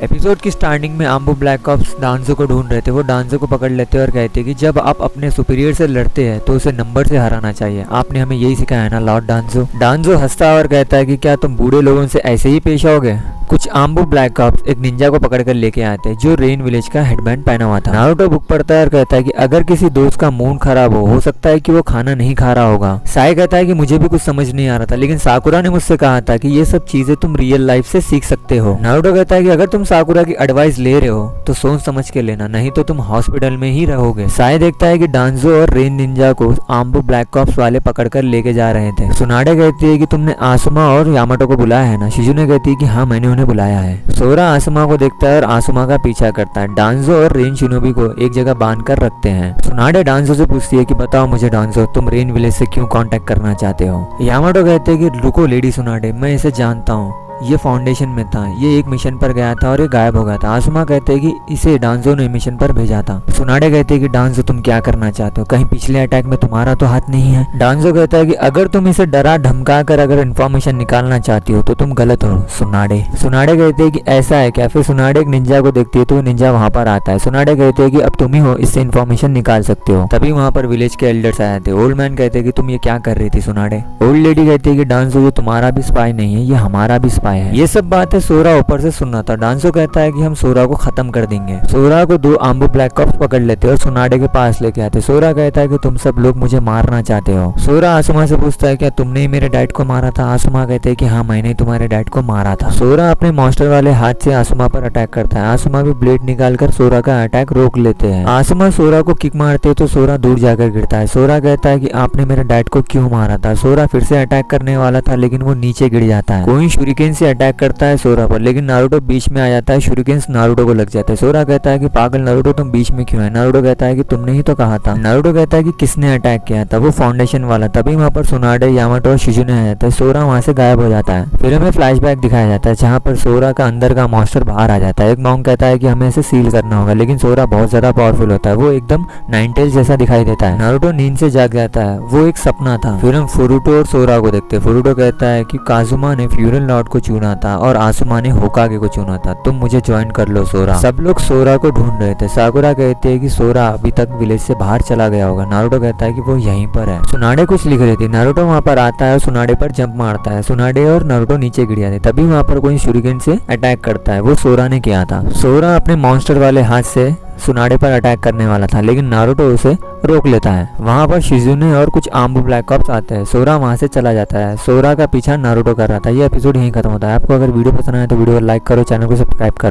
Episode की starting में आम्बू black ops डांजो को ढूंढ रहे थे। वो डांजो को पकड़ लेते हैं और कहते हैं कि जब आप अपने सुपीरियर से लड़ते हैं तो उसे नंबर से हराना चाहिए। आपने हमें यही सिखाया है ना लॉर्ड डांजो। डांजो हंसता है और कहता है कि क्या तुम बूढ़े लोगों से ऐसे ही पेश आओगे। कुछ आम्बू ब्लैक ऑप्स एक निंजा को पकड़ कर लेके आते हैं जो रेन विलेज का हेडबैंड पहना हुआ था। नारुतो बुक पढ़ता है और कहता है कि अगर किसी दोस्त का मूड खराब हो सकता है कि वो खाना नहीं खा रहा होगा। साई कहता है कि मुझे भी कुछ समझ नहीं आ रहा था, लेकिन साकुरा ने मुझसे कहा था कि ये सब चीजें तुम रियल लाइफ से सीख सकते हो। नारुतो कहता है कि अगर तुम साकुरा की एडवाइस ले रहे हो तो सोच समझ के लेना, नहीं तो तुम हॉस्पिटल में ही रहोगे। साई देखता है कि डांजो और रेन निंजा को आम्बू ब्लैक ऑप्स वाले पकड़कर लेके जा रहे थे। सुनाडे कहती है कि तुमने आसुमा और यामाटो को बुलाया है ना। शिजुने कहती है कि हाँ मैंने उन्हें बुलाया है। सोरा आसुमा को देखता है और आसुमा का पीछा करता है। डांजो और रेन शिनोबी को एक जगह बांध कर रखते हैं। सुनाडे डांजो से पूछती है कि बताओ मुझे डांजो, तुम रेन विलेज से क्यों कांटेक्ट करना चाहते हो। यामाटो कहते हैं कि रुको लेडी सुनाडे, मैं इसे जानता हूँ, ये फाउंडेशन में था, ये एक मिशन पर गया था और ये गायब हो गया था। आसुमा कहते हैं कि इसे डांजो ने मिशन पर भेजा था। सुनाडे कहते हैं कि डांजो तुम क्या करना चाहते हो, कहीं पिछले अटैक में तुम्हारा तो हाथ नहीं है। डांजो कहता है कि अगर तुम इसे डरा धमका कर अगर इन्फॉर्मेशन निकालना चाहती हो तो तुम गलत हो। सुनाडे कहते हैं कि ऐसा है क्या। फिर सुनाडे एक निंजा को देखती है तो निंजा वहां पर आता है। सुनाडे कहते हैं कि अब तुम ही हो इससे इन्फॉर्मेशन निकाल सकते हो। तभी वहां पर विलेज के एल्डर्स आए थे। ओल्ड मैन कहते हैं कि तुम ये क्या कर रही थी सुनाडे। ओल्ड लेडी कहती है कि डांजो ये तुम्हारा भी स्पाई नहीं है, ये हमारा भी स्पाई है। ये सब बातें सोरा ऊपर से सुन रहा था। डांजो कहता है कि हम सोरा को खत्म कर देंगे। सोरा को दो आम्बू ब्लैक ऑप्स पकड़ लेते हैं और सुनाडे के पास लेके आते। सोरा कहता है कि तुम सब लोग मुझे मारना चाहते हो। सोरा आसुमा से पूछता है क्या तुमने ही मेरे डैड को मारा था। आसुमा कहते हैं कि हाँ मैंने तुम्हारे डैड को मारा था। सोरा अपने मॉन्स्टर वाले हाथ से आसुमा पर अटैक करता है। आसुमा भी ब्लेड निकालकर सोरा का अटैक रोक लेते हैं। आसुमा सोरा को किक मारते तो सोरा दूर जाकर गिरता है। सोरा कहता है कि आपने मेरे डैड को क्यों मारा था। सोरा फिर से अटैक करने वाला था लेकिन वो नीचे गिर जाता है। कोई शुरिकेन से अटैक करता है सोरा पर, लेकिन नारुतो बीच में आ जाता है। शुरिकेन नारुतो को लग जाता है। सोरा कहता है कि पागल नारुतो तुम बीच में क्यों है। नारुतो कहता है कि तुमने ही तो कहा था। नारुतो कहता है कि किसने अटैक किया था, वो फाउंडेशन वाला। तभी वहां पर सुनाडे यामाटो और शिजुने आ जाता है। सोरा वहां से गायब हो जाता है। फिर हमें फ्लैशबैक दिखाया जाता है जहां पर सोरा का अंदर का मॉन्स्टर बाहर आ जाता है। एक मॉन्क कहता है कि हमें इसे सील करना होगा, लेकिन सोरा बहुत ज्यादा पावरफुल होता है। वो एकदम नाइनटेल्स जैसा दिखाई देता है। नारुतो नींद से जाग जाता है, वो एक सपना था। फिर हम फुरुटो और सोरा को देखते हैं। फुरुटो कहता है कि काजुमा ने फ्यूरल लॉर्ड को चुना था और आसुमा ने होकागे को चुना था, तुम मुझे ज्वाइन कर लो सोरा। सब लोग सोरा को ढूंढ रहे थे। साकुरा कहते हैं कि सोरा अभी तक विलेज से बाहर चला गया होगा। नारुतो कहता है कि वो यहीं पर है। सुनाडे कुछ लिख रही थी। नारुतो वहां पर आता है और सुनाडे पर जंप मारता है। सुनाडे और नारुतो नीचे गिर जाते। तभी वहां पर कोई शुरिकेन से अटैक करता है, वो सोरा ने किया था। सोरा अपने मॉन्स्टर वाले हाथ से सुनाडे पर अटैक करने वाला था, लेकिन नारुतो उसे रोक लेता है। वहां पर शिजुने और कुछ आम्बू ब्लैक ऑप्स आते हैं। सोरा वहां से चला जाता है। सोरा का पीछा नारुतो कर रहा था। ये एपिसोड यहीं खत्म होता है। आपको अगर वीडियो पसंद आए तो वीडियो को लाइक करो, चैनल को सब्सक्राइब करो।